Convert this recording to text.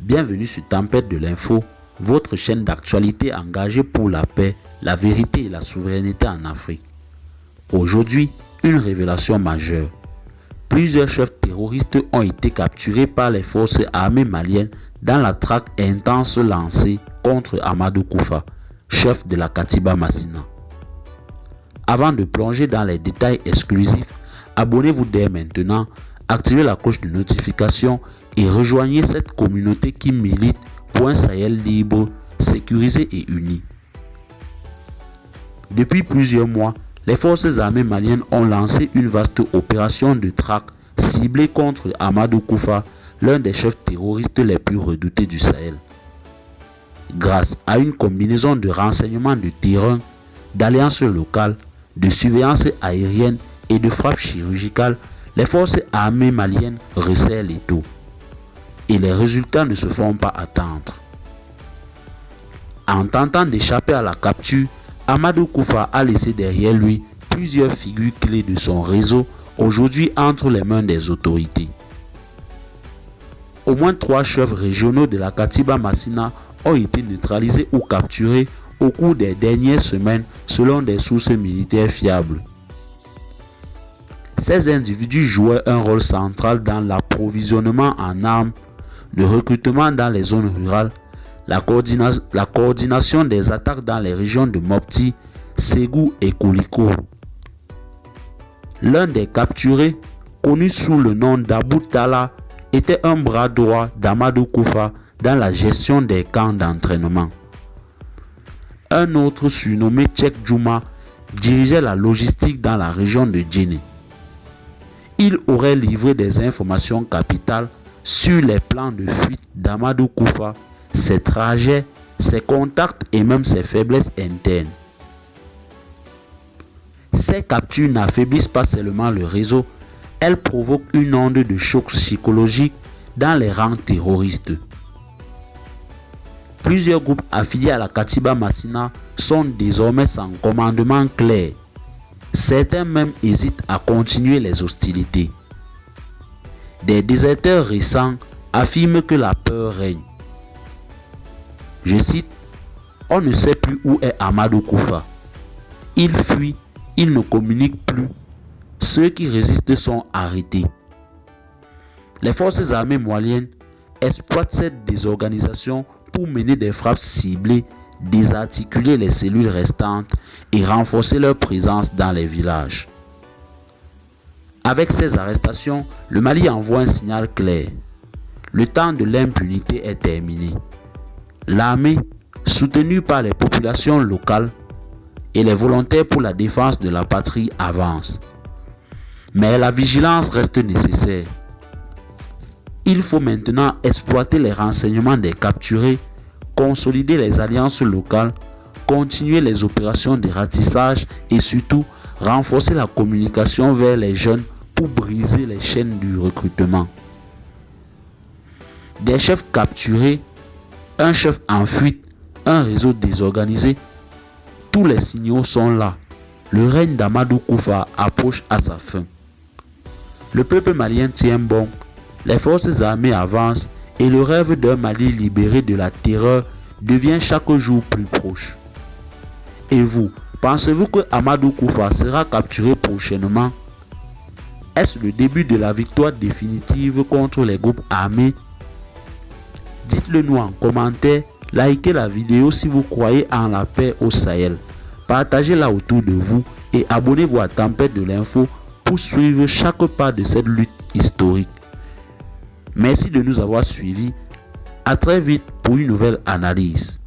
Bienvenue sur Tempête de l'info, votre chaîne d'actualité engagée pour la paix, la vérité et la souveraineté en Afrique. Aujourd'hui, une révélation majeure. Plusieurs chefs terroristes ont été capturés par les forces armées maliennes dans la traque intense lancée contre Amadou Koufa, chef de la Katiba Massina. Avant de plonger dans les détails exclusifs, abonnez-vous dès maintenant, activez la cloche de notification et rejoignez cette communauté qui milite pour un Sahel libre, sécurisé et uni. Depuis plusieurs mois, les forces armées maliennes ont lancé une vaste opération de traque ciblée contre Amadou Koufa, l'un des chefs terroristes les plus redoutés du Sahel. Grâce à une combinaison de renseignements de terrain, d'alliances locales, de surveillance aérienne et de frappes chirurgicales, les forces armées maliennes resserrent l'étau. Et les résultats ne se font pas attendre. En tentant d'échapper à la capture, Amadou Koufa a laissé derrière lui plusieurs figures clés de son réseau, aujourd'hui entre les mains des autorités. Au moins 3 chefs régionaux de la Katiba Massina ont été neutralisés ou capturés au cours des dernières semaines selon des sources militaires fiables. Ces individus jouaient un rôle central dans l'approvisionnement en armes, le recrutement dans les zones rurales, la coordination des attaques dans les régions de Mopti, Ségou et Koulikoro. L'un des capturés, connu sous le nom d'Abou Tala, était un bras droit d'Amadou Koufa dans la gestion des camps d'entraînement. Un autre surnommé Tchek Djouma dirigeait la logistique dans la région de Djenné. Il aurait livré des informations capitales sur les plans de fuite d'Amadou Koufa, ses trajets, ses contacts et même ses faiblesses internes. Ces captures n'affaiblissent pas seulement le réseau, elles provoquent une onde de choc psychologique dans les rangs terroristes. Plusieurs groupes affiliés à la Katiba Massina sont désormais sans commandement clair. Certains même hésitent à continuer les hostilités. Des déserteurs récents affirment que la peur règne. Je cite, « On ne sait plus où est Amadou Koufa. Il fuit, il ne communique plus. Ceux qui résistent sont arrêtés. » Les forces armées maliennes exploitent cette désorganisation pour mener des frappes ciblées, désarticuler les cellules restantes et renforcer leur présence dans les villages. Avec ces arrestations, le Mali envoie un signal clair. Le temps de l'impunité est terminé. L'armée, soutenue par les populations locales et les volontaires pour la défense de la patrie, avance. Mais la vigilance reste nécessaire. Il faut maintenant exploiter les renseignements des capturés, consolider les alliances locales, continuer les opérations de ratissage et surtout renforcer la communication vers les jeunes pour briser les chaînes du recrutement. Des chefs capturés, un chef en fuite, un réseau désorganisé, tous les signaux sont là. Le règne d'Amadou Koufa approche à sa fin. Le peuple malien tient bon, les forces armées avancent et le rêve d'un Mali libéré de la terreur devient chaque jour plus proche. Et vous, pensez-vous que Amadou Koufa sera capturé prochainement? Est-ce le début de la victoire définitive contre les groupes armés? Dites-le nous en commentaire, likez la vidéo si vous croyez en la paix au Sahel. Partagez-la autour de vous et abonnez-vous à Tempête de l'info pour suivre chaque pas de cette lutte historique. Merci de nous avoir suivis. À très vite pour une nouvelle analyse.